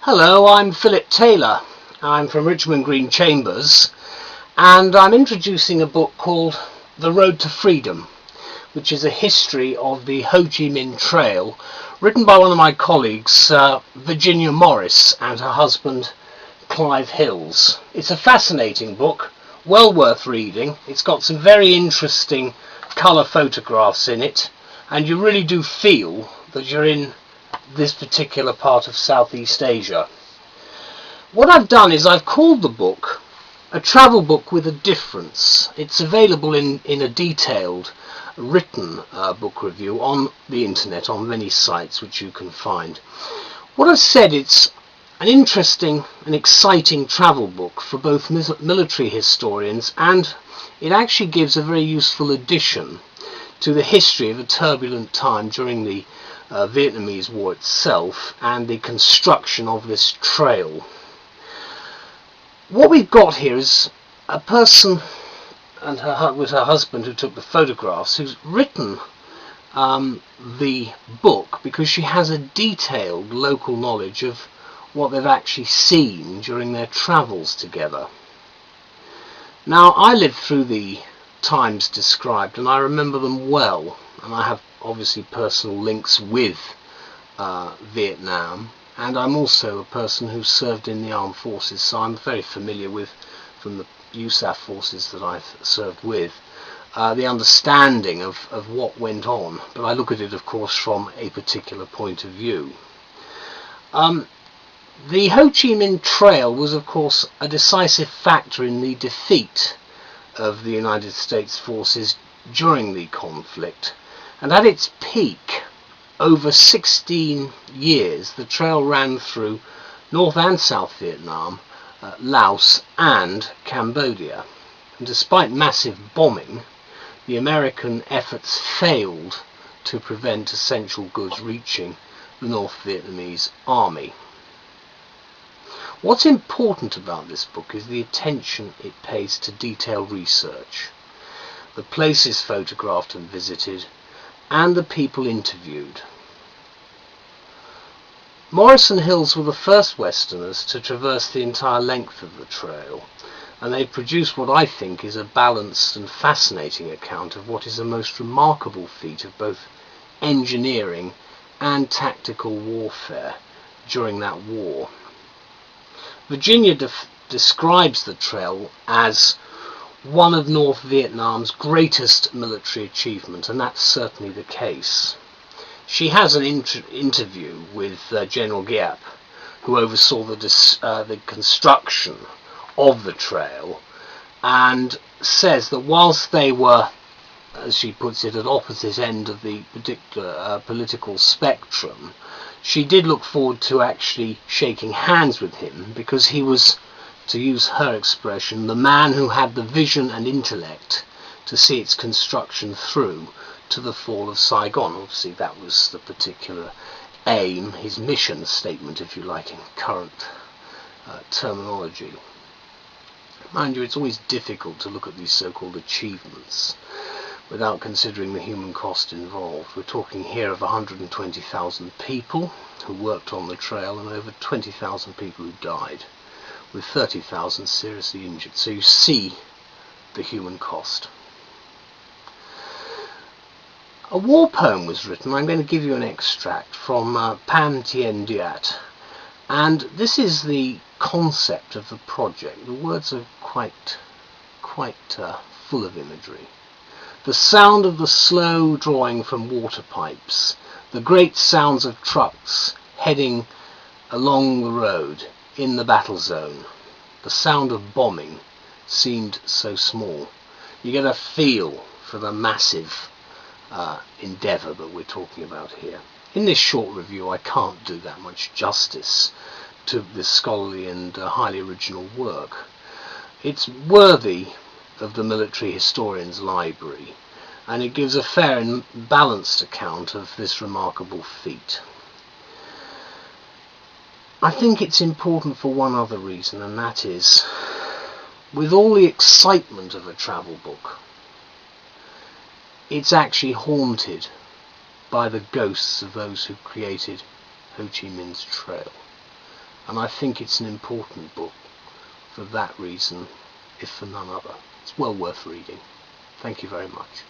Hello, I'm Phillip Taylor. I'm from Richmond Green Chambers, and I'm introducing a book called The Road to Freedom, which is a history of the Ho Chi Minh Trail, written by one of my colleagues, Virginia Morris, and her husband, Clive. It's a fascinating book, well worth reading. It's got some very interesting colour photographs in it, and you really do feel that you're in this particular part of Southeast Asia. What I've done is I've called the book a travel book with a difference. It's available in a detailed written book review on the internet, on many sites which you can find. What I've said, it's an interesting and exciting travel book for both military historians, and it actually gives a very useful addition to the history of a turbulent time during the Vietnamese War itself and the construction of this trail. What we've got here is a person and her husband who took the photographs, who's written the book because she has a detailed local knowledge of what they've actually seen during their travels together. Now, I lived through the times described and I remember them well, and I have obviously personal links with Vietnam, and I'm also a person who served in the armed forces, so I'm very familiar with, from the USAF forces that I've served with, the understanding of what went on, but I look at it of course from a particular point of view. The Ho Chi Minh Trail was of course a decisive factor in the defeat of the United States forces during the conflict, and at its peak, over 16 years, the trail ran through North and South Vietnam, Laos and Cambodia. And despite massive bombing, the American efforts failed to prevent essential goods reaching the North Vietnamese army. What's important about this book is the attention it pays to detailed research, the places photographed and visited, and the people interviewed. Morris and Hills were the first Westerners to traverse the entire length of the trail, and they produced what I think is a balanced and fascinating account of what is a most remarkable feat of both engineering and tactical warfare during that war. Virginia describes the trail as one of North Vietnam's greatest military achievements, and that's certainly the case. She has an interview with General Giap, who oversaw the construction of the trail, and says that whilst they were, as she puts it, at opposite end of the particular political spectrum, she did look forward to actually shaking hands with him, because he was, to use her expression, the man who had the vision and intellect to see its construction through to the fall of Saigon. Obviously that was the particular aim, his mission statement if you like in current terminology. Mind you, it's always difficult to look at these so-called achievements without considering the human cost involved. We're talking here of 120,000 people who worked on the trail and over 20,000 people who died, with 30,000 seriously injured. So you see the human cost. A war poem was written. I'm going to give you an extract from Pan Tien Diat, and this is the concept of the project. The words are quite full of imagery. The sound of the slow drawing from water pipes, the great sounds of trucks heading along the road in the battle zone, the sound of bombing seemed so small. You get a feel for the massive endeavour that we're talking about here. In this short review I can't do that much justice to this scholarly and highly original work. It's worthy of the military historian's library, and it gives a fair and balanced account of this remarkable feat. I think it's important for one other reason, and that is, with all the excitement of a travel book, it's actually haunted by the ghosts of those who created Ho Chi Minh's trail. and I think it's an important book for that reason, if for none other. It's well worth reading. Thank you very much.